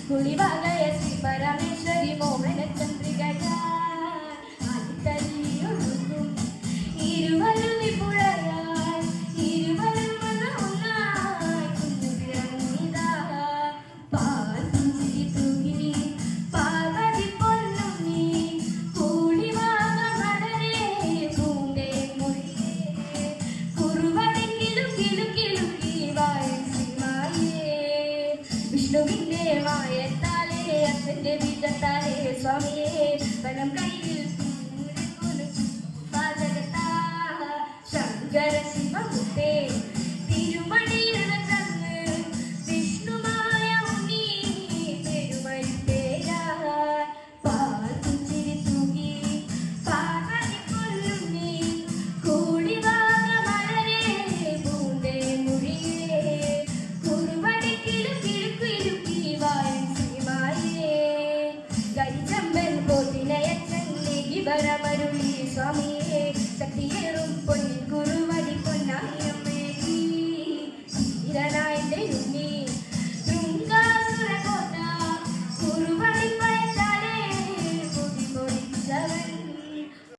കുളിവാകയ ശ്രീ പരമേശ്വരി മോഹന ചന്ദ്രികയാ ആദിത്തല്ലിയൊഴുകും ഇരുവരും വിപുലയായി ഇരുവരും ഒന്നായി കുഞ്ഞു പിറന്നിതാ പാൽപുഞ്ചിരി തൂകി പാർവതി പൊന്നും നീ കൂളിവാക മലരേ പൂന്തേ മൊഴിയേ കുറുവടി കിലുകിലുകിലുക്കി വായും ശ്രീമായേ വിഷ്ണുവിന്റെ മായത്താലേ അച്ഛന്റെ ബീജത്താലേ സ്വാമിയേ വനം കയ്യിൽ പാചകത്താ ശങ്കര ശിവമുത്തേ തിരുമണിയിൽ തന്ന് വിഷ്ണുമായ ഉണ്ണി പെരുമഴിത്തേരാ പാൽപുഞ്ചിരി തൂകി പാർവതി പൊന്നും നീ കൂടിവാക മലരേ പൂന്തേ മൊഴിയേ കുറുവടി കിലുകിലുകിലുക്കി വായും ശ്രീമായേ ഗരിചമ്പൻ പോത്തിനയച്ചൻ വരമരുളി സ്വാമിയേ ശക്തിയേറും പൊന്നു